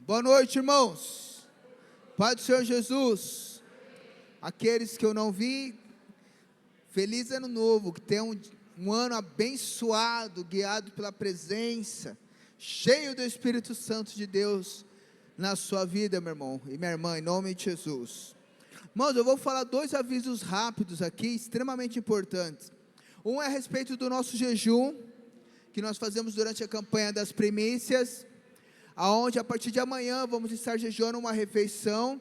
Boa noite, irmãos. Pai do Senhor Jesus. Aqueles que eu não vi, feliz ano novo, que tenham um ano abençoado, guiado pela presença, cheio do Espírito Santo de Deus na sua vida, meu irmão e minha irmã, em nome de Jesus. Irmãos, eu vou falar dois avisos rápidos aqui, extremamente importantes. Um é a respeito do nosso jejum, que nós fazemos durante a campanha das primícias, aonde a partir de amanhã vamos estar jejuando uma refeição.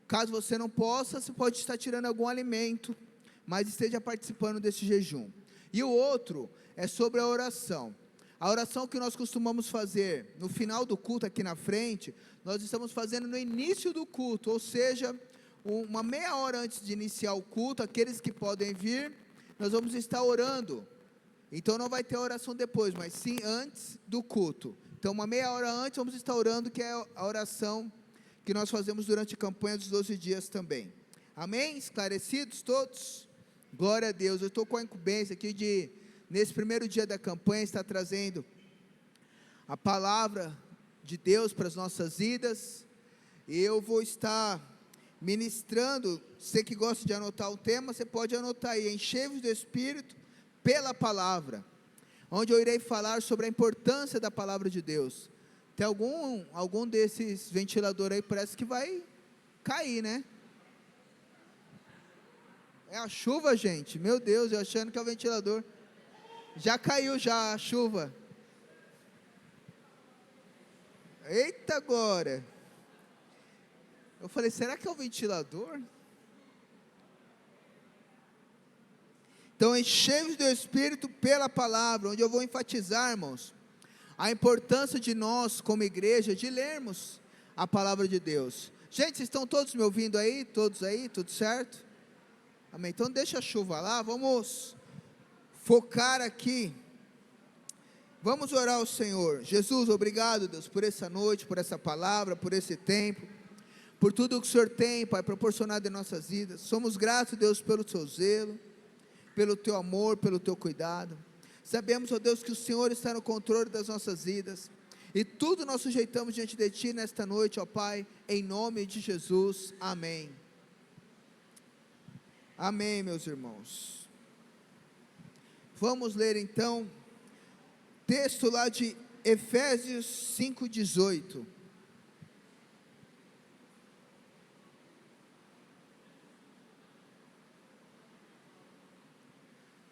Caso você não possa, você pode estar tirando algum alimento, mas esteja participando desse jejum. E o outro é sobre a oração. A oração que nós costumamos fazer no final do culto aqui na frente, nós estamos fazendo no início do culto, ou seja, uma meia hora antes de iniciar o culto. Aqueles que podem vir, nós vamos estar orando. Então não vai ter oração depois, mas sim antes do culto. Então uma meia hora antes vamos estar orando, que é a oração que nós fazemos durante a campanha dos 12 dias também. Amém? Esclarecidos todos? Glória a Deus. Eu estou com a incumbência aqui de, nesse primeiro dia da campanha, estar trazendo a palavra de Deus para as nossas vidas. E eu vou estar ministrando. Você que gosta de anotar o tema, você pode anotar aí: enchei-vos do Espírito pela palavra, onde eu irei falar sobre a importância da palavra de Deus. Tem algum desses ventiladores aí, parece que vai cair, né? É a chuva, gente, meu Deus, eu achando que é o ventilador. Já caiu já a chuva. Eita agora. Eu falei, será que é o ventilador? Então, enchei-vos do Espírito pela palavra, onde eu vou enfatizar, irmãos, a importância de nós, como igreja, de lermos a palavra de Deus. Gente, vocês estão todos me ouvindo aí? Todos aí? Tudo certo? Amém. Então, deixa a chuva lá, vamos focar aqui. Vamos orar ao Senhor. Jesus, obrigado, Deus, por essa noite, por essa palavra, por esse tempo, por tudo que o Senhor tem, Pai, proporcionado em nossas vidas. Somos gratos, Deus, pelo Seu zelo, pelo Teu amor, pelo Teu cuidado. Sabemos, ó Deus, que o Senhor está no controle das nossas vidas, e tudo nós sujeitamos diante de Ti nesta noite, ó Pai, em nome de Jesus, amém. Amém, meus irmãos. Vamos ler então, texto lá de Efésios 5:18.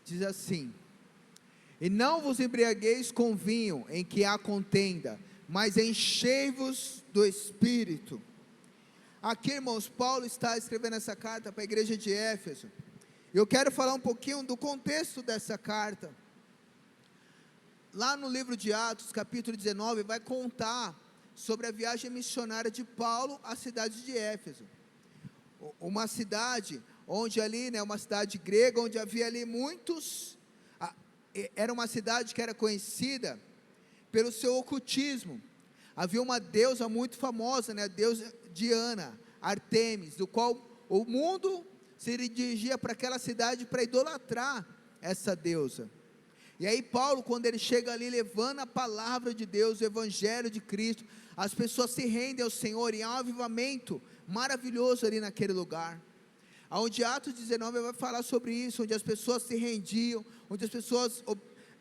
Diz assim: e não vos embriagueis com vinho, em que há contenda, mas enchei-vos do Espírito. Aqui, irmãos, Paulo está escrevendo essa carta para a igreja de Éfeso. Eu quero falar um pouquinho do contexto dessa carta. Lá no livro de Atos, capítulo 19, vai contar sobre a viagem missionária de Paulo à cidade de Éfeso. Uma cidade onde ali, uma cidade grega, onde havia ali muitos, era uma cidade que era conhecida pelo seu ocultismo. Havia uma deusa muito famosa, a deusa Diana, Artemis, do qual o mundo se dirigia para aquela cidade para idolatrar essa deusa. E aí Paulo, quando ele chega ali levando a palavra de Deus, o evangelho de Cristo, as pessoas se rendem ao Senhor, e há um avivamento maravilhoso ali naquele lugar. Onde Atos 19 vai falar sobre isso, onde as pessoas se rendiam, onde as pessoas,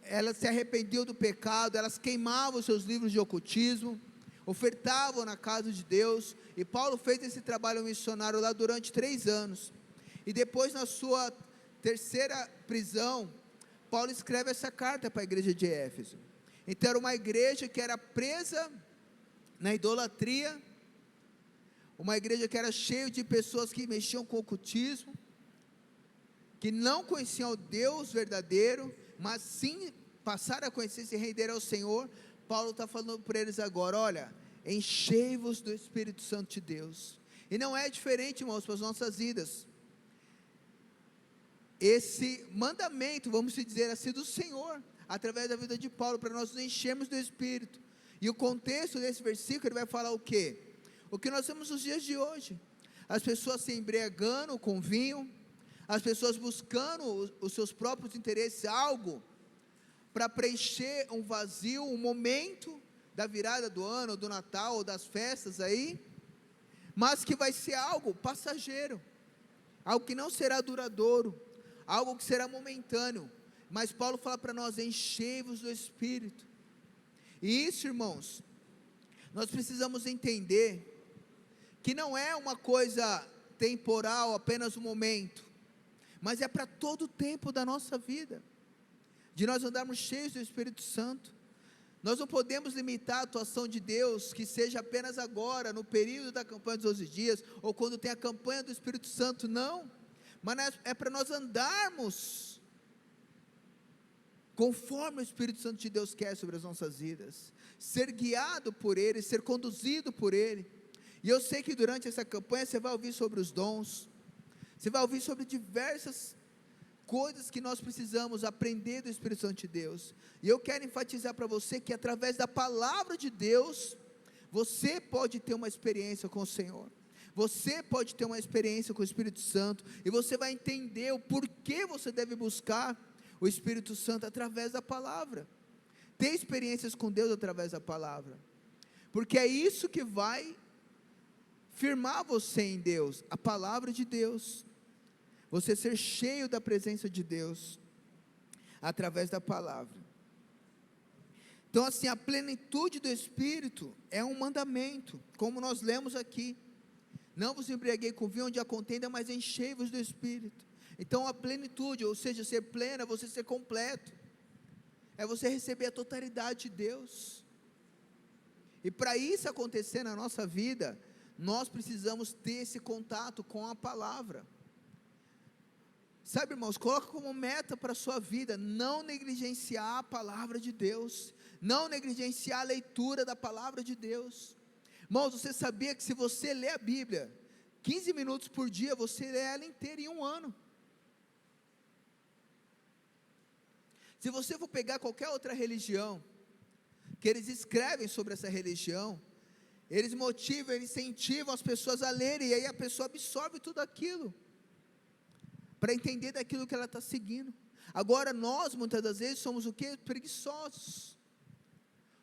elas se arrependiam do pecado, elas queimavam seus livros de ocultismo, ofertavam na casa de Deus. E Paulo fez esse trabalho missionário lá durante 3 anos, e depois, na sua terceira prisão, Paulo escreve essa carta para a igreja de Éfeso. Então era uma igreja que era presa na idolatria, uma igreja que era cheia de pessoas que mexiam com o ocultismo, que não conheciam o Deus verdadeiro, mas sim passaram a conhecer e se render ao Senhor. Paulo está falando para eles agora: olha, enchei-vos do Espírito Santo de Deus. E não é diferente, irmãos, para as nossas vidas. Esse mandamento, vamos dizer assim, do Senhor, através da vida de Paulo, para nós nos enchermos do Espírito. E o contexto desse versículo, ele vai falar o quê? O que nós temos nos dias de hoje: as pessoas se embriagando com vinho, as pessoas buscando os seus próprios interesses, algo para preencher um vazio, um momento da virada do ano, ou do Natal, ou das festas aí, mas que vai ser algo passageiro, algo que não será duradouro, algo que será momentâneo. Mas Paulo fala para nós: enchei-vos do Espírito. E isso, irmãos, nós precisamos entender que não é uma coisa temporal, apenas um momento, mas é para todo o tempo da nossa vida, de nós andarmos cheios do Espírito Santo. Nós não podemos limitar a atuação de Deus, que seja apenas agora, no período da campanha dos 12 dias, ou quando tem a campanha do Espírito Santo, não, mas é para nós andarmos conforme o Espírito Santo de Deus quer sobre as nossas vidas, ser guiado por Ele, ser conduzido por Ele. E eu sei que durante essa campanha você vai ouvir sobre os dons, você vai ouvir sobre diversas coisas que nós precisamos aprender do Espírito Santo de Deus. E eu quero enfatizar para você que através da palavra de Deus, você pode ter uma experiência com o Senhor, você pode ter uma experiência com o Espírito Santo, e você vai entender o porquê você deve buscar o Espírito Santo através da palavra, ter experiências com Deus através da palavra, porque é isso que vai firmar você em Deus, a palavra de Deus, você ser cheio da presença de Deus, através da palavra. Então assim, a plenitude do Espírito é um mandamento, como nós lemos aqui: não vos embriaguei com vinho onde há contenda, mas enchei-vos do Espírito. Então a plenitude, ou seja, ser pleno, é você ser completo, é você receber a totalidade de Deus. E para isso acontecer na nossa vida, nós precisamos ter esse contato com a palavra. Sabe, irmãos, coloca como meta para a sua vida, não negligenciar a palavra de Deus, não negligenciar a leitura da palavra de Deus. Irmãos, você sabia que se você ler a Bíblia 15 minutos por dia, você lê ela inteira em um ano? Se você for pegar qualquer outra religião, que eles escrevem sobre essa religião, eles motivam, eles incentivam as pessoas a lerem, e aí a pessoa absorve tudo aquilo, para entender daquilo que ela está seguindo. Agora nós, muitas das vezes, somos o quê? Preguiçosos,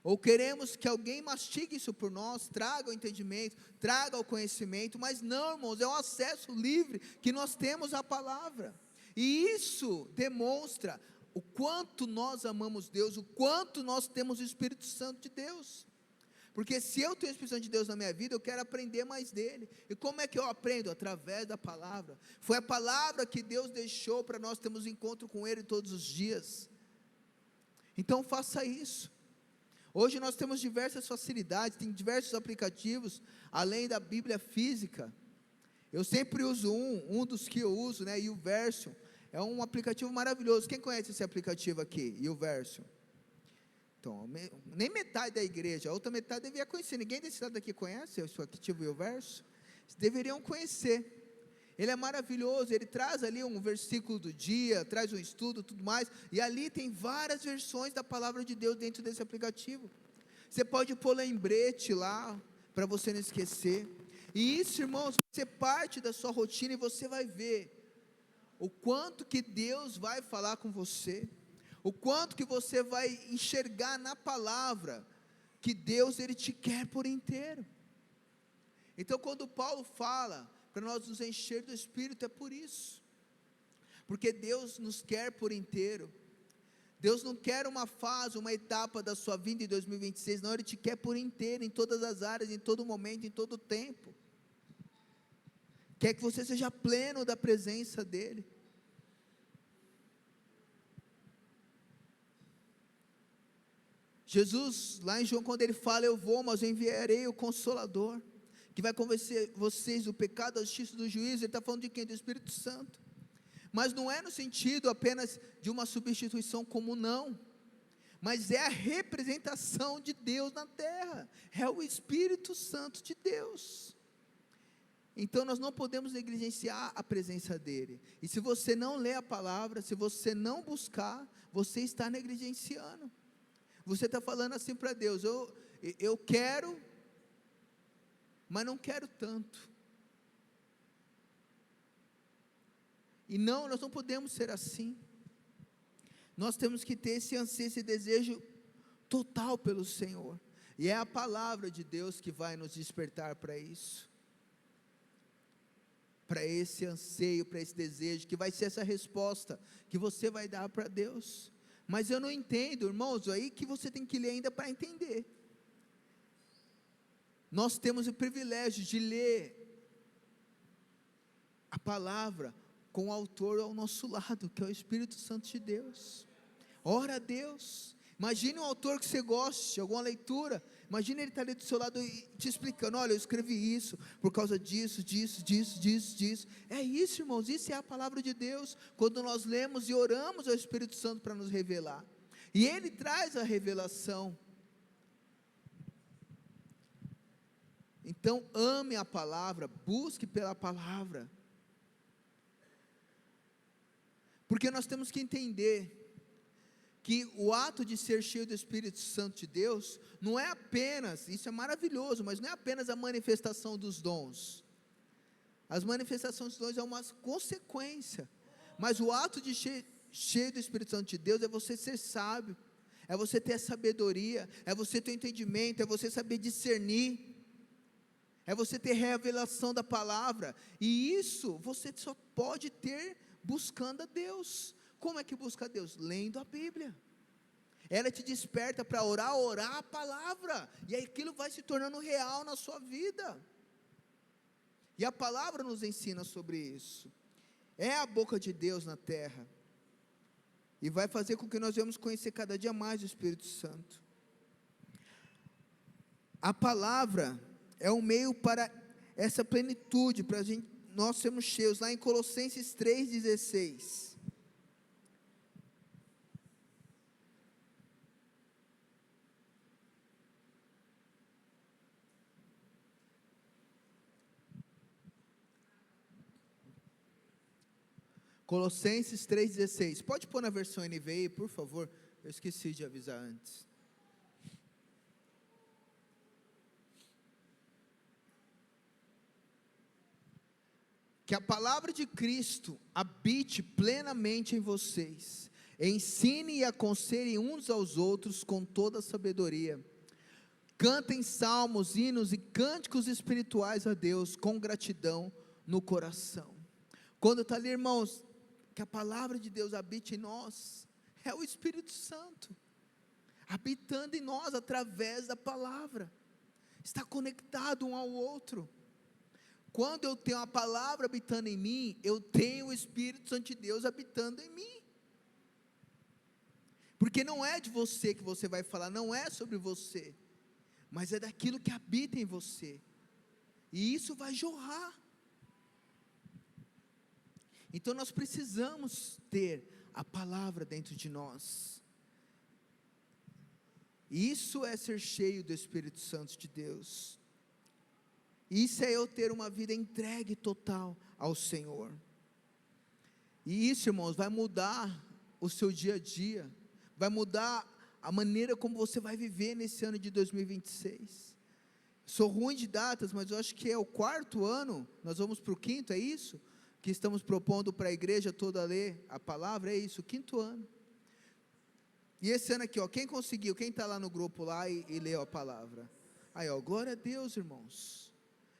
ou queremos que alguém mastigue isso por nós, traga o entendimento, traga o conhecimento, mas não, irmãos, é um acesso livre, que nós temos à palavra, e isso demonstra o quanto nós amamos Deus, o quanto nós temos o Espírito Santo de Deus. Porque se eu tenho o Espírito Santo de Deus na minha vida, eu quero aprender mais dele. E como é que eu aprendo? Através da palavra. Foi a palavra que Deus deixou para nós termos encontro com Ele todos os dias. Então faça isso. Hoje nós temos diversas facilidades, tem diversos aplicativos, além da Bíblia física. Eu sempre uso um dos que eu uso, né, YouVersion. É um aplicativo maravilhoso. Quem conhece esse aplicativo aqui, YouVersion? Então, nem metade da igreja, a outra metade devia conhecer. Ninguém desse lado aqui conhece o aplicativo YouVersion? Deveriam conhecer. Ele é maravilhoso, ele traz ali um versículo do dia, traz um estudo, tudo mais, e ali tem várias versões da palavra de Deus dentro desse aplicativo. Você pode pôr lembrete lá, para você não esquecer, e isso, irmãos, vai ser parte da sua rotina, e você vai ver o quanto que Deus vai falar com você, o quanto que você vai enxergar na palavra, que Deus, Ele te quer por inteiro. Então quando Paulo fala, para nós nos encher do Espírito, é por isso, porque Deus nos quer por inteiro. Deus não quer uma fase, uma etapa da sua vida em 2026, não, Ele te quer por inteiro, em todas as áreas, em todo momento, em todo tempo. Quer que você seja pleno da presença dEle. Jesus, lá em João, quando Ele fala: eu vou, mas eu enviarei o Consolador, que vai convencer vocês do pecado, da justiça e do juízo. Ele está falando de quem? Do Espírito Santo. Mas não é no sentido apenas de uma substituição comum, não, mas é a representação de Deus na terra, é o Espírito Santo de Deus. Então nós não podemos negligenciar a presença dEle, e se você não lê a palavra, se você não buscar, você está negligenciando, você está falando assim para Deus: eu quero, mas não quero tanto. E não, nós não podemos ser assim. Nós temos que ter esse anseio, esse desejo total pelo Senhor. E é a palavra de Deus que vai nos despertar para isso, para esse anseio, para esse desejo, que vai ser essa resposta que você vai dar para Deus. Mas eu não entendo, irmãos, aí que você tem que ler ainda para entender. Nós temos o privilégio de ler a palavra com o autor ao nosso lado, que é o Espírito Santo de Deus. Ora a Deus. Imagine um autor que você goste de alguma leitura. Imagine ele estar ali do seu lado e te explicando: olha, eu escrevi isso por causa disso. É isso, irmãos, isso é a palavra de Deus. Quando nós lemos e oramos ao Espírito Santo para nos revelar, e ele traz a revelação. Então ame a palavra, busque pela palavra, porque nós temos que entender que o ato de ser cheio do Espírito Santo de Deus, não é apenas, isso é maravilhoso, mas não é apenas a manifestação dos dons. As manifestações dos dons é uma consequência, mas o ato de cheio do Espírito Santo de Deus é você ser sábio, é você ter a sabedoria, é você ter o entendimento, é você saber discernir, é você ter revelação da palavra, e isso você só pode ter buscando a Deus. Como é que busca a Deus? Lendo a Bíblia. Ela te desperta para orar a palavra, e aí aquilo vai se tornando real na sua vida, e a palavra nos ensina sobre isso. É a boca de Deus na terra, e vai fazer com que nós venhamos conhecer cada dia mais o Espírito Santo. A palavra é um meio para essa plenitude, para nós sermos cheios. Lá em Colossenses 3,16, Colossenses 3,16, pode pôr na versão NVI, por favor, eu esqueci de avisar antes. Que a palavra de Cristo habite plenamente em vocês, ensine e aconselhe uns aos outros com toda a sabedoria, cantem salmos, hinos e cânticos espirituais a Deus, com gratidão no coração. Quando está ali, irmãos, que a palavra de Deus habite em nós, é o Espírito Santo, habitando em nós, através da palavra, está conectado um ao outro. Quando eu tenho a palavra habitando em mim, eu tenho o Espírito Santo de Deus habitando em mim, porque não é de você que você vai falar, não é sobre você, mas é daquilo que habita em você, e isso vai jorrar. Então nós precisamos ter a palavra dentro de nós, isso é ser cheio do Espírito Santo de Deus, isso é eu ter uma vida entregue total ao Senhor, e isso, irmãos, vai mudar o seu dia a dia, vai mudar a maneira como você vai viver nesse ano de 2026, sou ruim de datas, mas eu acho que é o 4º ano, nós vamos para o 5º, é isso? Que estamos propondo para a igreja toda ler a palavra, é isso, o 5º ano, e esse ano aqui, ó, quem conseguiu, quem está lá no grupo lá e leu a palavra, aí ó, glória a Deus, irmãos,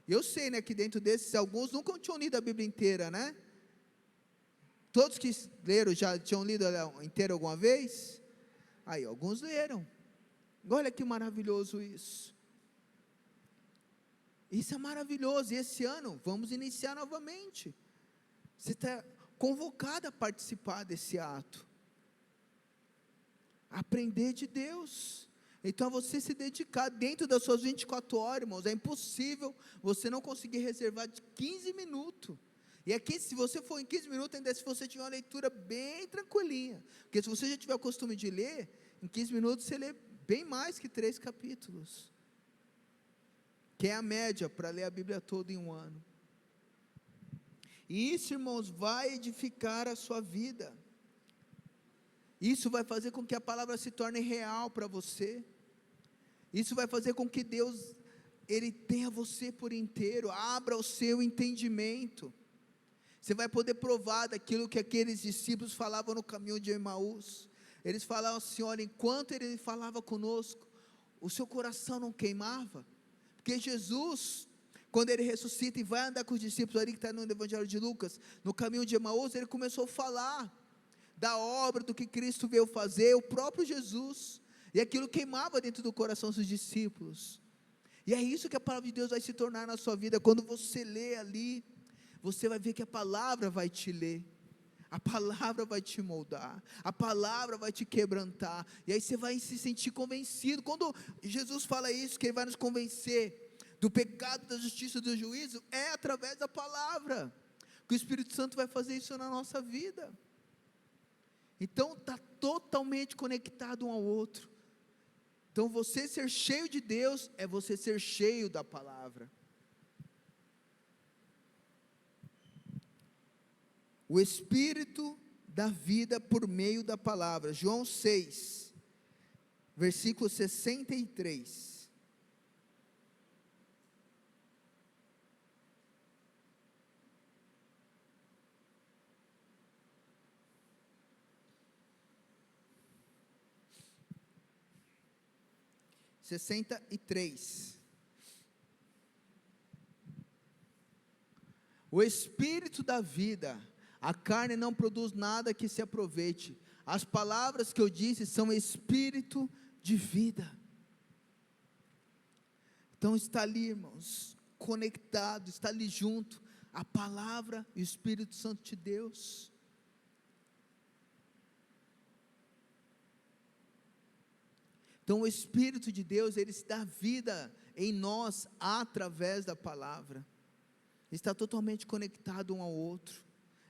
eu sei, né, que dentro desses, alguns nunca tinham lido a Bíblia inteira, né, todos que leram, já tinham lido ela inteira alguma vez, aí alguns leram, olha que maravilhoso isso é maravilhoso, e esse ano, vamos iniciar novamente, você está convocado a participar desse ato, aprender de Deus, então você se dedicar dentro das suas 24 horas, irmãos, é impossível você não conseguir reservar de 15 minutos, e aqui se você for em 15 minutos, ainda se você tiver uma leitura bem tranquilinha, porque se você já tiver o costume de ler, em 15 minutos você lê bem mais que 3 capítulos, que é a média para ler a Bíblia toda em um ano, e isso, irmãos, vai edificar a sua vida, isso vai fazer com que a palavra se torne real para você, isso vai fazer com que Deus, Ele tenha você por inteiro, abra o seu entendimento, você vai poder provar daquilo que aqueles discípulos falavam no caminho de Emaús, eles falavam assim, olha, enquanto Ele falava conosco, o seu coração não queimava? Porque Jesus, quando ele ressuscita e vai andar com os discípulos ali, que está no Evangelho de Lucas, no caminho de Emaús, ele começou a falar da obra, do que Cristo veio fazer, o próprio Jesus, e aquilo queimava dentro do coração dos discípulos. E é isso que a palavra de Deus vai se tornar na sua vida. Quando você lê ali, você vai ver que a palavra vai te ler, a palavra vai te moldar, a palavra vai te quebrantar, e aí você vai se sentir convencido. Quando Jesus fala isso, que Ele vai nos convencer do pecado, da justiça, do juízo, é através da palavra, que o Espírito Santo vai fazer isso na nossa vida. Então está totalmente conectado um ao outro. Então você ser cheio de Deus, é você ser cheio da palavra. O Espírito da vida por meio da palavra. João 6, versículo 63. O Espírito da vida, a carne não produz nada que se aproveite. As palavras que eu disse são Espírito de vida. Então está ali, irmãos, conectado, está ali junto, a palavra e o Espírito Santo de Deus. Então o Espírito de Deus, Ele se dá vida em nós, através da palavra, está totalmente conectado um ao outro,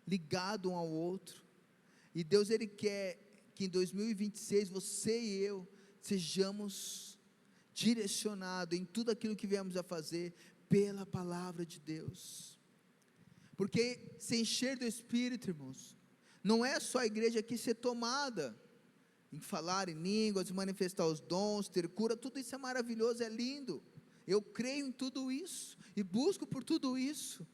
ligado um ao outro, e Deus Ele quer que em 2026, você e eu, sejamos direcionados em tudo aquilo que viemos a fazer, pela palavra de Deus, porque se encher do Espírito, irmãos, não é só a igreja aqui ser tomada, em falar em línguas, manifestar os dons, ter cura, tudo isso é maravilhoso, é lindo, eu creio em tudo isso, e busco por tudo isso,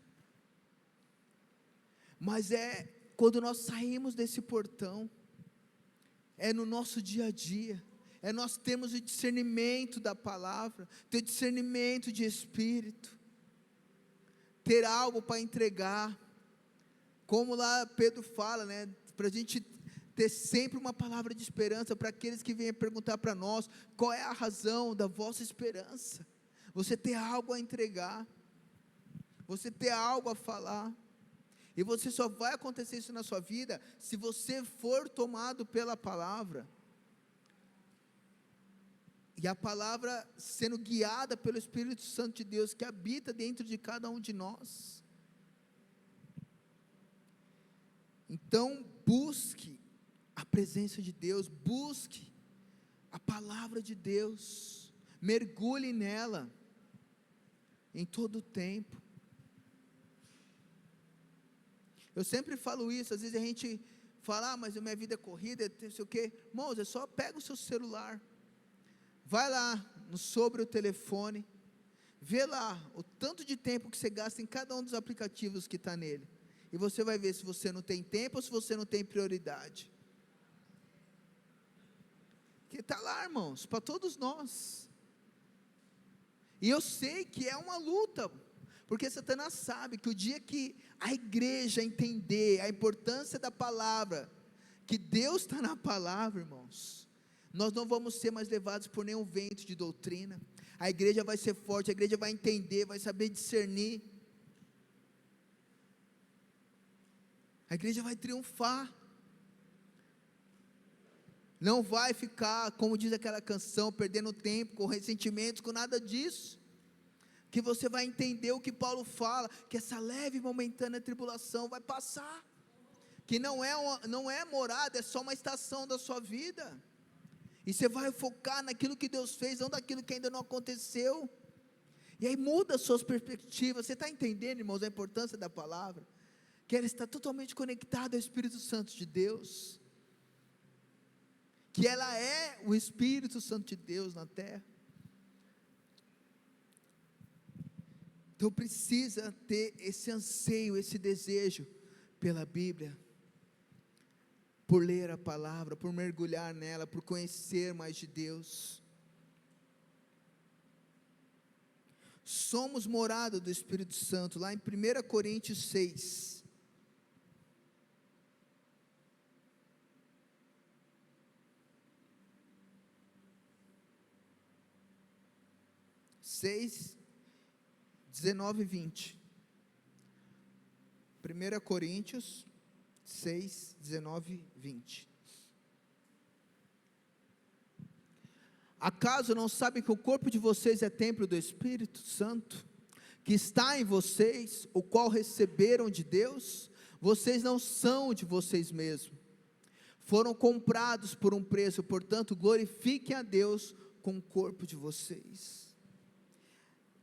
mas é quando nós saímos desse portão, é no nosso dia a dia, é nós termos o discernimento da palavra, ter discernimento de Espírito, ter algo para entregar, como lá Pedro fala, né, para a gente ter sempre uma palavra de esperança, para aqueles que vêm perguntar para nós, qual é a razão da vossa esperança, você ter algo a entregar, você ter algo a falar, e você só vai acontecer isso na sua vida, se você for tomado pela palavra, e a palavra sendo guiada pelo Espírito Santo de Deus, que habita dentro de cada um de nós. Então busque a presença de Deus, busque a palavra de Deus, mergulhe nela, em todo o tempo. Eu sempre falo isso, às vezes a gente fala, mas a minha vida é corrida, não sei o quê. Irmãos, é só pega o seu celular, vai lá sobre o telefone, vê lá o tanto de tempo que você gasta em cada um dos aplicativos que está nele, e você vai ver se você não tem tempo ou se você não tem prioridade, que está lá, irmãos, para todos nós, e eu sei que é uma luta, porque Satanás sabe que o dia que a igreja entender a importância da palavra, que Deus está na palavra, irmãos, nós não vamos ser mais levados por nenhum vento de doutrina, a igreja vai ser forte, a igreja vai entender, vai saber discernir, a igreja vai triunfar, não vai ficar, como diz aquela canção, perdendo tempo, com ressentimentos, com nada disso, que você vai entender o que Paulo fala, que essa leve e momentânea tribulação vai passar, que não é morada, é só uma estação da sua vida, e você vai focar naquilo que Deus fez, não daquilo que ainda não aconteceu, e aí muda as suas perspectivas. Você está entendendo, irmãos, a importância da palavra, que ela está totalmente conectada ao Espírito Santo de Deus, que ela é o Espírito Santo de Deus na terra. Então precisa ter esse anseio, esse desejo pela Bíblia, por ler a palavra, por mergulhar nela, por conhecer mais de Deus. somos morada do Espírito Santo, lá em 1 Coríntios 6. Seis, 19 e 20. 1 Coríntios 6, 19 e 20. Acaso não sabem que o corpo de vocês é templo do Espírito Santo, que está em vocês, o qual receberam de Deus? Vocês não são de vocês mesmos, foram comprados por um preço, portanto glorifiquem a Deus com o corpo de vocês.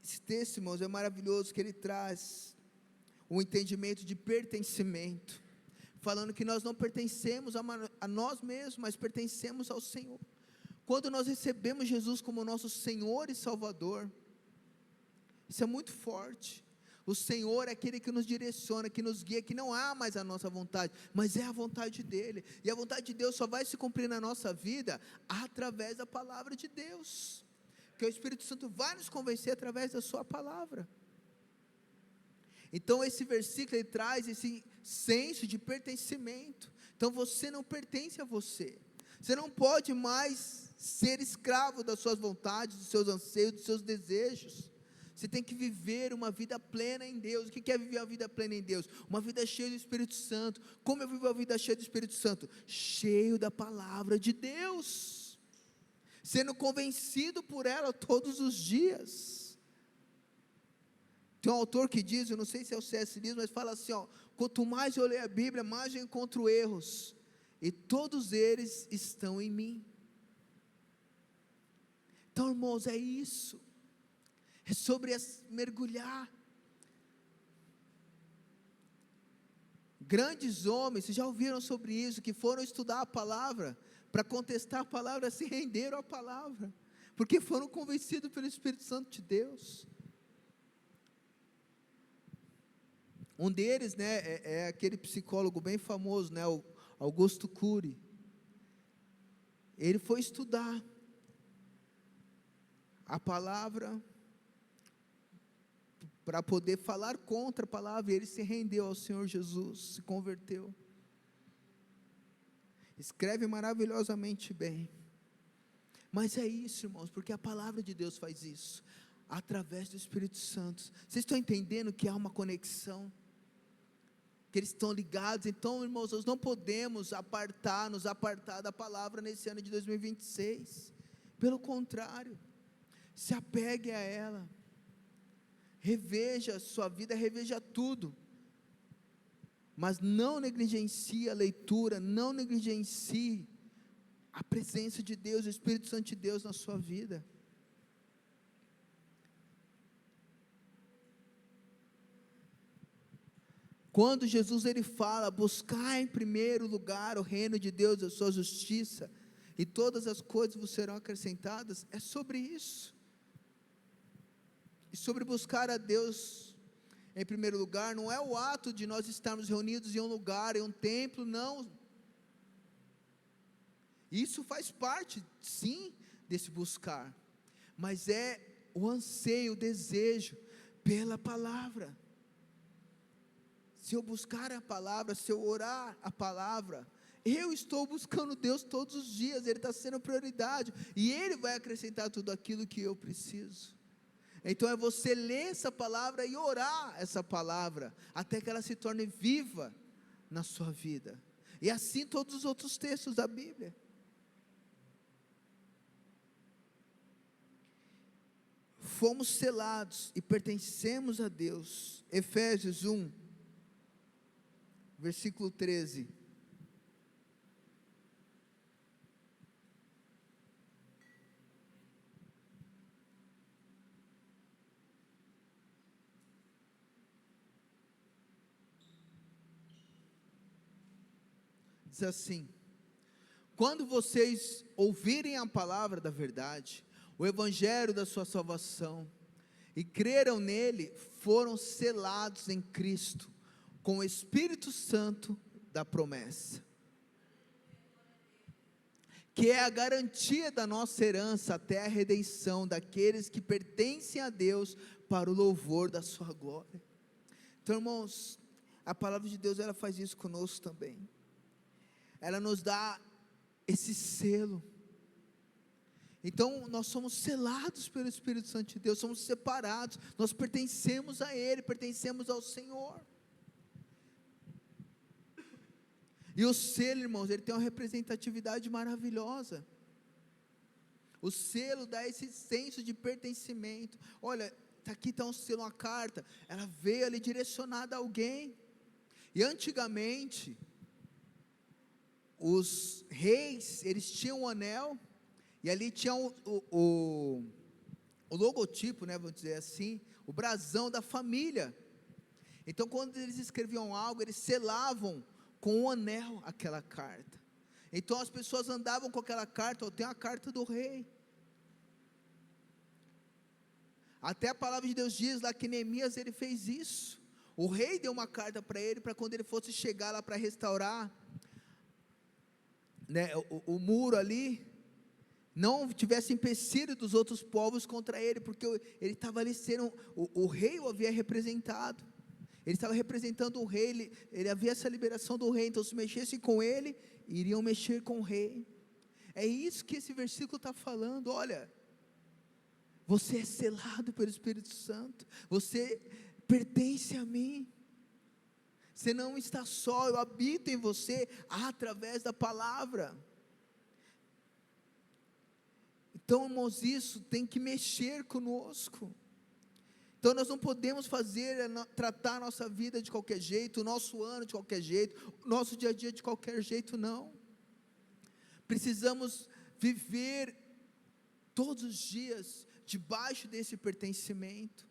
Esse texto, irmãos, é maravilhoso, que ele traz um entendimento de pertencimento, falando que nós não pertencemos a nós mesmos, mas pertencemos ao Senhor. Quando nós recebemos Jesus como nosso Senhor e Salvador, isso é muito forte. O Senhor é aquele que nos direciona, que nos guia, que não há mais a nossa vontade, mas é a vontade dEle, e a vontade de Deus só vai se cumprir na nossa vida, através da palavra de Deus, que o Espírito Santo vai nos convencer através da sua palavra. Então esse versículo, ele traz esse senso de pertencimento. Então você não pertence a você não pode mais ser escravo das suas vontades, dos seus anseios, dos seus desejos. Você tem que viver uma vida plena em Deus. O que é viver uma vida plena em Deus? Uma vida cheia do Espírito Santo. Como eu vivo uma vida cheia do Espírito Santo? Cheio da palavra de Deus, sendo convencido por ela todos os dias. Tem um autor que diz, eu não sei se é o C.S. Lewis, mas fala assim, quanto mais eu leio a Bíblia, mais eu encontro erros, e todos eles estão em mim. Então, irmãos, é isso, é sobre mergulhar. Grandes homens, vocês já ouviram sobre isso, que foram estudar a palavra, para contestar a palavra, se renderam à palavra, porque foram convencidos pelo Espírito Santo de Deus. Um deles, é aquele psicólogo bem famoso, o Augusto Cury. Ele foi estudar a palavra, para poder falar contra a palavra, e ele se rendeu ao Senhor Jesus, se converteu. Escreve maravilhosamente bem. Mas é isso, irmãos, porque a palavra de Deus faz isso, através do Espírito Santo. Vocês estão entendendo que há uma conexão, que eles estão ligados? Então, irmãos, nós não podemos nos apartar da palavra nesse ano de 2026, pelo contrário, se apegue a ela, reveja a sua vida, reveja tudo, mas não negligencie a leitura, não negligencie a presença de Deus, o Espírito Santo de Deus na sua vida. Quando Jesus ele fala, buscar em primeiro lugar o reino de Deus, a sua justiça, e todas as coisas vos serão acrescentadas, é sobre isso, e sobre buscar a Deus em primeiro lugar. Não é o ato de nós estarmos reunidos em um lugar, em um templo, não, isso faz parte, sim, desse buscar, mas é o anseio, o desejo pela palavra. Se eu buscar a palavra, se eu orar a palavra, eu estou buscando Deus todos os dias, Ele está sendo prioridade, e Ele vai acrescentar tudo aquilo que eu preciso. Então é você ler essa palavra e orar essa palavra, até que ela se torne viva na sua vida, e assim todos os outros textos da Bíblia. Fomos selados e pertencemos a Deus. Efésios 1, versículo 13. Diz assim: quando vocês ouvirem a palavra da verdade, o evangelho da sua salvação, e creram nele, foram selados em Cristo, com o Espírito Santo da promessa, que é a garantia da nossa herança até a redenção daqueles que pertencem a Deus, para o louvor da sua glória. Então, irmãos, a palavra de Deus, ela faz isso conosco também. Ela nos dá esse selo. Então nós somos selados pelo Espírito Santo de Deus, somos separados, nós pertencemos a Ele, pertencemos ao Senhor. E o selo, irmãos, ele tem uma representatividade maravilhosa. O selo dá esse senso de pertencimento. Olha, aqui está um selo, uma carta, ela veio ali direcionada a alguém. E antigamente, os reis, eles tinham um anel, e ali tinha o logotipo, né, vamos dizer assim, o brasão da família. Então quando eles escreviam algo, eles selavam com um anel aquela carta. Então as pessoas andavam com aquela carta, ó, tem a carta do rei. Até a palavra de Deus diz lá que Neemias, ele fez isso. O rei deu uma carta para ele, para quando ele fosse chegar lá para restaurar, né, o muro ali, não tivesse empecilho dos outros povos contra ele, porque ele estava ali sendo, o rei o havia representado, ele estava representando o rei, ele havia essa liberação do rei, então se mexessem com ele, iriam mexer com o rei. É isso que esse versículo está falando. Olha, você é selado pelo Espírito Santo, você pertence a mim, você não está só, eu habito em você, através da palavra. Então, irmãos, isso tem que mexer conosco. Então nós não podemos tratar a nossa vida de qualquer jeito, o nosso ano de qualquer jeito, o nosso dia a dia de qualquer jeito, não. Precisamos viver todos os dias debaixo desse pertencimento.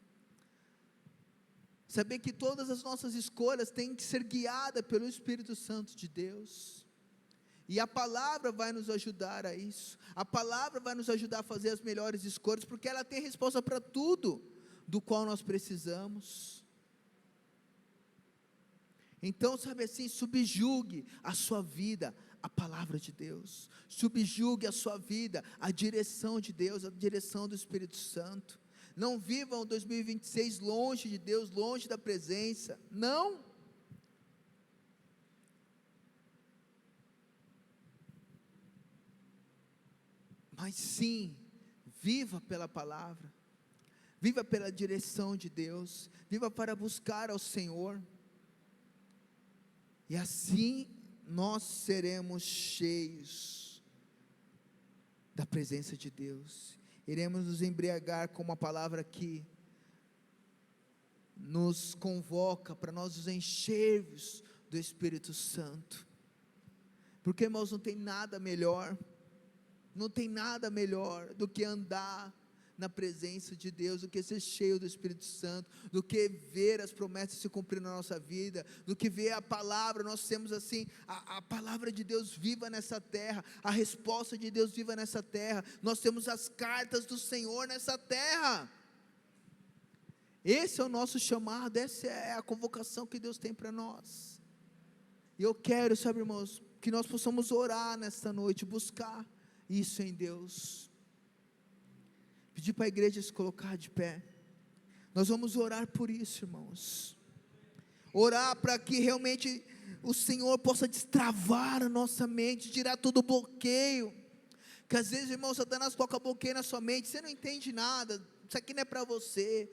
Saber que todas as nossas escolhas têm que ser guiadas pelo Espírito Santo de Deus. E a palavra vai nos ajudar a isso. A palavra vai nos ajudar a fazer as melhores escolhas, porque ela tem resposta para tudo do qual nós precisamos. Então, sabe assim, subjugue a sua vida à palavra de Deus, subjugue a sua vida à direção de Deus, à direção do Espírito Santo. Não vivam 2026 longe de Deus, longe da presença, não. Mas sim, viva pela palavra, viva pela direção de Deus, viva para buscar ao Senhor, e assim nós seremos cheios da presença de Deus, iremos nos embriagar com uma palavra que nos convoca para nós nos enchermos do Espírito Santo, porque, irmãos, não tem nada melhor do que andar na presença de Deus, do que ser cheio do Espírito Santo, do que ver as promessas se cumprir na nossa vida, do que ver a palavra. Nós temos assim, a palavra de Deus viva nessa terra, a resposta de Deus viva nessa terra, nós temos as cartas do Senhor nessa terra. Esse é o nosso chamado, essa é a convocação que Deus tem para nós, e eu quero, sabe, irmãos, que nós possamos orar nesta noite, buscar isso em Deus, pedir para a igreja se colocar de pé. Nós vamos orar por isso, irmãos, orar para que realmente o Senhor possa destravar a nossa mente, tirar todo o bloqueio, que às vezes, irmão, Satanás coloca bloqueio na sua mente, você não entende nada, isso aqui não é para você,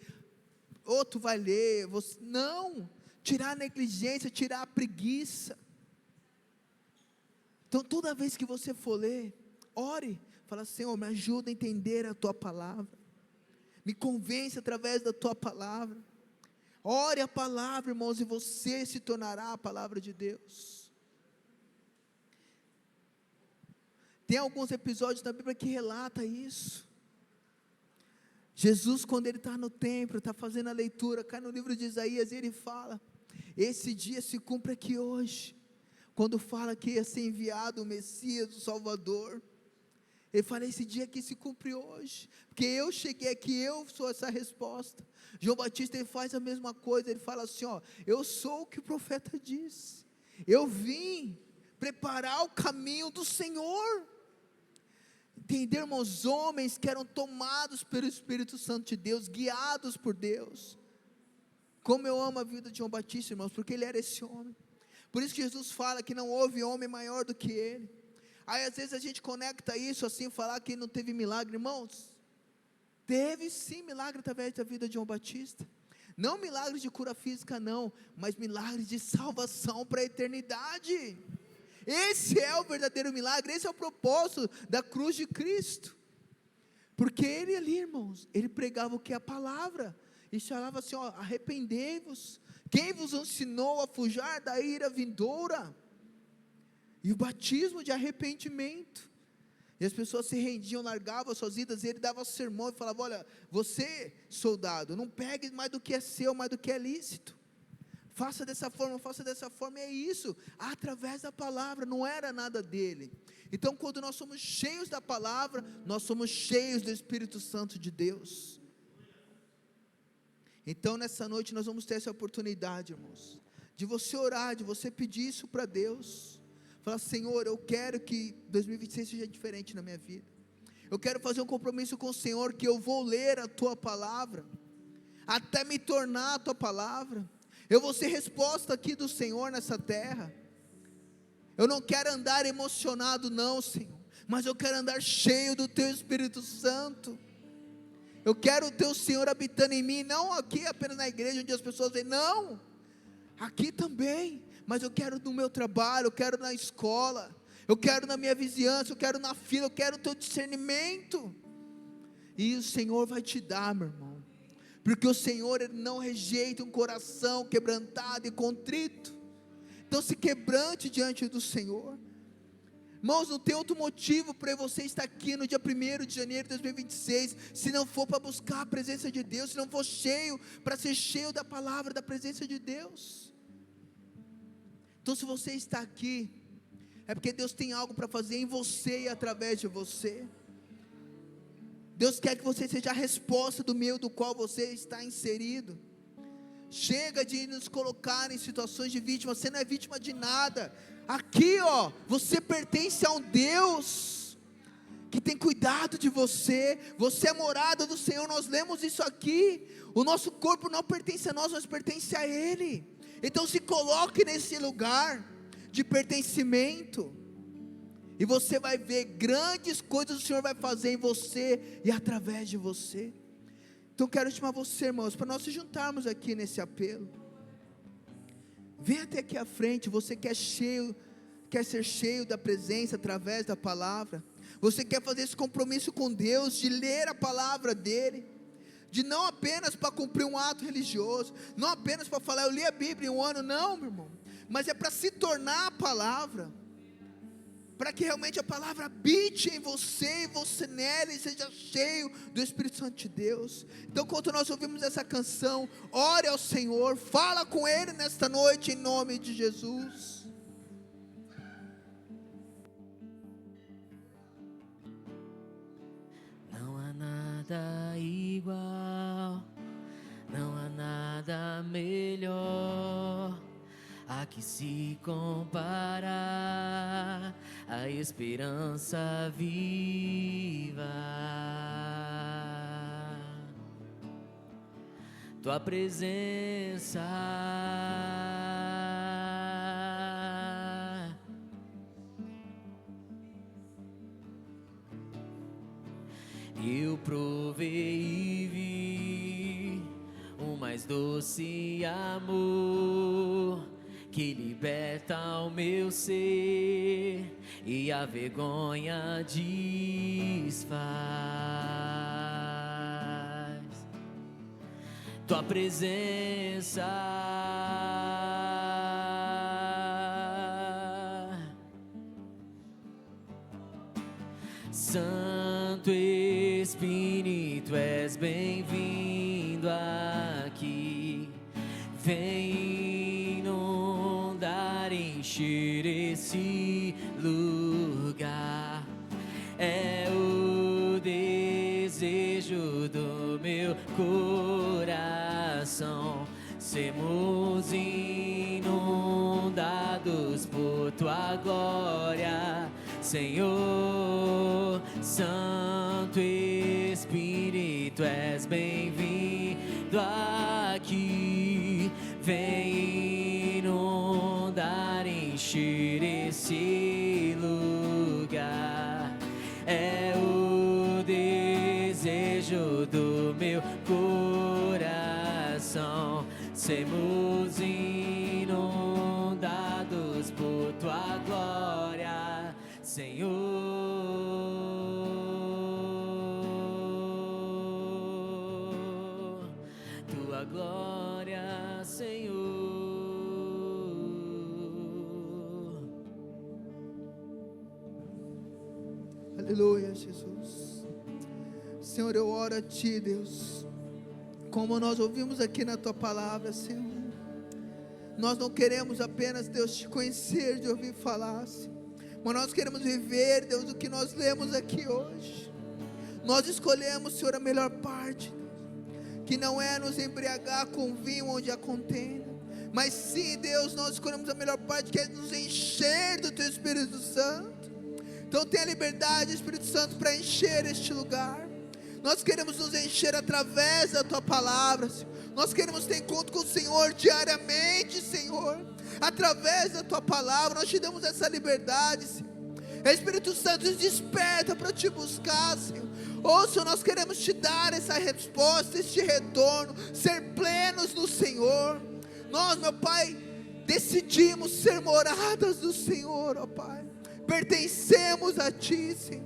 outro vai ler, você, não, tirar a negligência, tirar a preguiça. Então toda vez que você for ler, ore, fala: Senhor, me ajuda a entender a Tua palavra, me convence através da Tua palavra. Ore a palavra, irmãos, e você se tornará a palavra de Deus. Tem alguns episódios da Bíblia que relata isso. Jesus, quando ele está no templo, está fazendo a leitura, cai no livro de Isaías, e ele fala: esse dia se cumpre aqui hoje, quando fala que ia ser enviado o Messias, o Salvador. Ele fala: esse dia aqui se cumpre hoje, porque eu cheguei aqui, eu sou essa resposta. João Batista, ele faz a mesma coisa, ele fala assim: ó, eu sou o que o profeta disse, eu vim preparar o caminho do Senhor. Entender, irmãos, homens que eram tomados pelo Espírito Santo de Deus, guiados por Deus. Como eu amo a vida de João Batista, irmãos, porque ele era esse homem. Por isso que Jesus fala que não houve homem maior do que ele. Aí às vezes a gente conecta isso assim, falar que não teve milagre. Irmãos, teve sim milagre através da vida de João Batista. Não milagres de cura física não, mas milagres de salvação para a eternidade. Esse é o verdadeiro milagre, esse é o propósito da cruz de Cristo. Porque ele ali, irmãos, ele pregava o que? A palavra. E falava assim, ó, arrependei-vos. Quem vos ensinou a fugir da ira vindoura? E o batismo de arrependimento. E as pessoas se rendiam, largavam suas vidas, e ele dava sermão e falava, olha, você, soldado, não pegue mais do que é seu, mais do que é lícito. Faça dessa forma, é isso, através da palavra, não era nada dele. Então quando nós somos cheios da palavra, nós somos cheios do Espírito Santo de Deus. Então nessa noite nós vamos ter essa oportunidade, irmãos, de você orar, de você pedir isso para Deus. Falar, Senhor, eu quero que 2026 seja diferente na minha vida. Eu quero fazer um compromisso com o Senhor, que eu vou ler a Tua palavra, até me tornar a Tua palavra. Eu vou ser resposta aqui do Senhor nessa terra. Eu não quero andar emocionado não, Senhor, mas eu quero andar cheio do Teu Espírito Santo. Eu quero o Teu Senhor habitando em mim, não aqui apenas na igreja, onde as pessoas veem, não, aqui também, mas eu quero no meu trabalho, eu quero na escola, eu quero na minha vizinhança, eu quero na fila, eu quero o Teu discernimento, e o Senhor vai te dar, meu irmão, porque o Senhor, Ele não rejeita um coração quebrantado e contrito. Então se quebrante diante do Senhor. Irmãos, não tem outro motivo para você estar aqui no dia 1º de janeiro de 2026, se não for para buscar a presença de Deus, se não for cheio, para ser cheio da palavra, da presença de Deus. Então se você está aqui, é porque Deus tem algo para fazer em você e através de você. Deus quer que você seja a resposta do meio do qual você está inserido. Chega de nos colocar em situações de vítima, você não é vítima de nada. Aqui ó, você pertence a um Deus que tem cuidado de você, você é morada do Senhor, nós lemos isso aqui. O nosso corpo não pertence a nós, mas pertence a Ele. Então se coloque nesse lugar de pertencimento, e você vai ver grandes coisas o Senhor vai fazer em você e através de você. Então quero chamar você, irmãos, para nós se juntarmos aqui nesse apelo. Vem até aqui à frente, você quer ser cheio da presença através da palavra. Você quer fazer esse compromisso com Deus, de ler a palavra dEle, de não apenas para cumprir um ato religioso, não apenas para falar, eu li a Bíblia em um ano, não, meu irmão, mas é para se tornar a palavra, para que realmente a palavra habite em você, e você nela, e seja cheio do Espírito Santo de Deus. Então quando nós ouvimos essa canção, ore ao Senhor, fala com Ele nesta noite, em nome de Jesus. Não há nada igual, não há nada melhor a que se compara a esperança viva. Tua presença eu provei e vi o mais doce amor que liberta o meu ser e a vergonha desfaz. Tua presença Santo Espírito, és bem-vindo aqui. Vem inundar, encher esse lugar. É o desejo do meu coração. Sermos inundados por tua glória. Senhor. Santo Espírito, és bem-vindo aqui. Vem inundar, encher esse lugar. É o desejo do meu coração. Sermos inundados por tua glória, Senhor. Tua glória, Senhor. Aleluia, Jesus. Senhor, eu oro a Ti, Deus, como nós ouvimos aqui na Tua palavra, Senhor. Nós não queremos apenas, Deus, Te conhecer de ouvir falar, Senhor, mas nós queremos viver, Deus, o que nós lemos aqui hoje. Nós escolhemos, Senhor, a melhor parte, que não é nos embriagar com vinho onde há contenda, mas sim, Deus, nós escolhemos a melhor parte, que é nos encher do Teu Espírito Santo. Então tenha liberdade, Espírito Santo, para encher este lugar. Nós queremos nos encher através da Tua palavra, Senhor. Nós queremos ter encontro com o Senhor diariamente, Senhor. Através da Tua palavra, nós te damos essa liberdade, Senhor. Espírito Santo, nos desperta para Te buscar, Senhor. Oh, Senhor, nós queremos Te dar essa resposta, este retorno, ser plenos no Senhor. Nós, meu Pai, decidimos ser moradas do Senhor, ó Pai. Pertencemos a Ti, Senhor.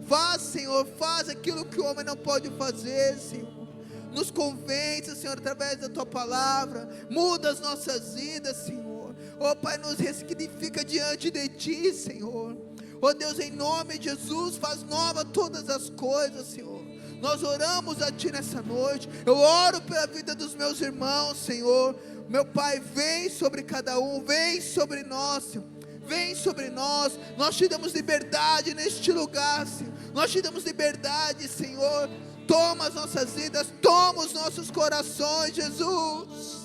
Faz, Senhor, faz aquilo que o homem não pode fazer, Senhor. Nos convence, Senhor, através da Tua palavra. Muda as nossas vidas, Senhor. Oh Pai, nos ressignifica diante de Ti, Senhor. Oh Deus, em nome de Jesus, faz nova todas as coisas, Senhor. Nós oramos a Ti nessa noite. Eu oro pela vida dos meus irmãos, Senhor. Meu Pai, vem sobre cada um, vem sobre nós, Senhor. Vem sobre nós. Nós Te damos liberdade neste lugar, Senhor. Nós Te damos liberdade, Senhor. Toma as nossas vidas, toma os nossos corações, Jesus.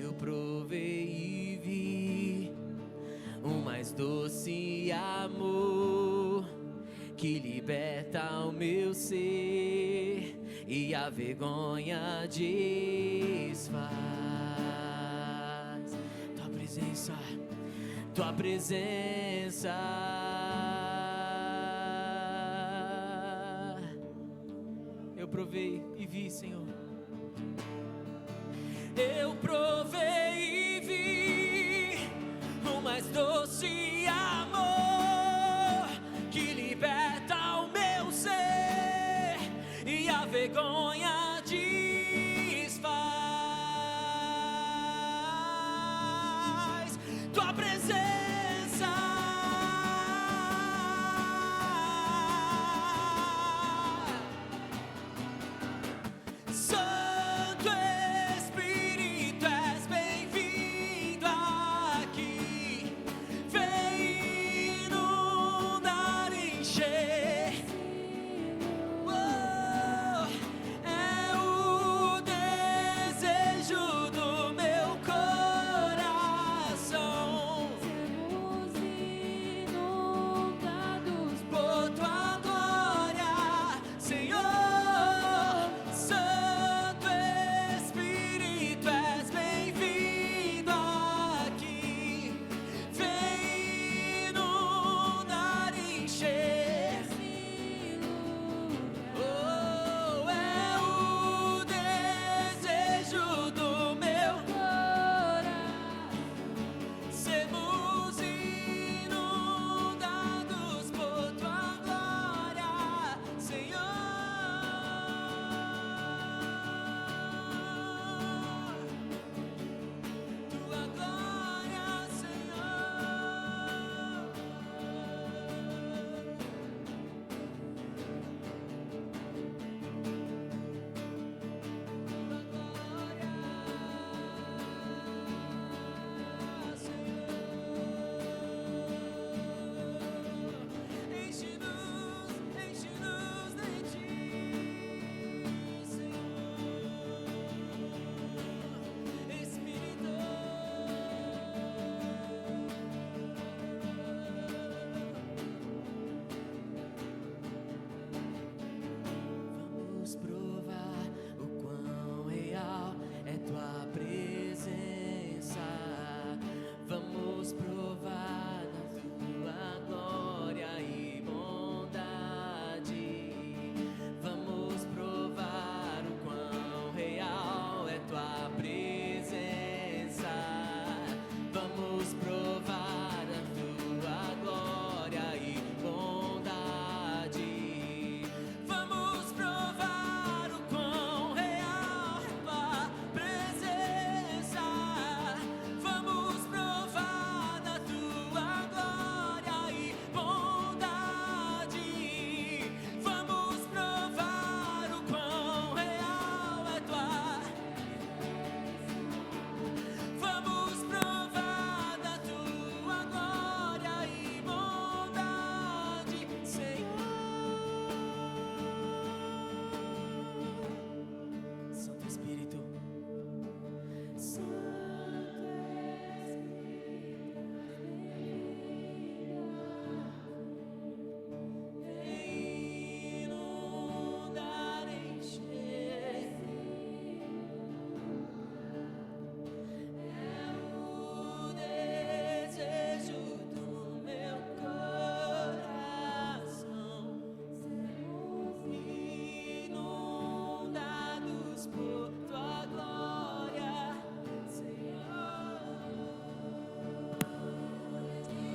Eu provei e vi o mais doce amor que liberta o meu ser e a vergonha desfaz. Tua presença, eu provei e vi, Senhor. Eu provei e vi o mais doce amor que liberta o meu ser e a vergonha desfaz. Tua presença, Santo Espírito, és bem-vindo aqui. Vem inundar, encher. Oh, é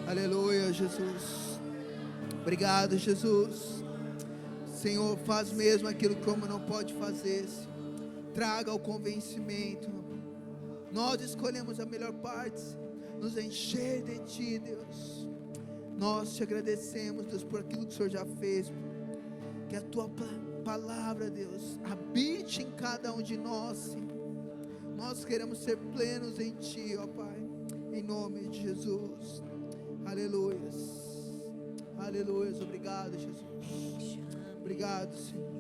Aleluia, Jesus. Obrigado, Jesus. Senhor, faz mesmo aquilo que o homem não pode fazer. Traga o convencimento. Nós escolhemos a melhor parte, nos encher de Ti, Deus. Nós te agradecemos, Deus, por aquilo que o Senhor já fez. Que a Tua palavra, Deus, habite em cada um de nós, Senhor. Nós queremos ser plenos em Ti, ó Pai, em nome de Jesus. Aleluias, aleluias. Obrigado, Jesus. Obrigado, Senhor.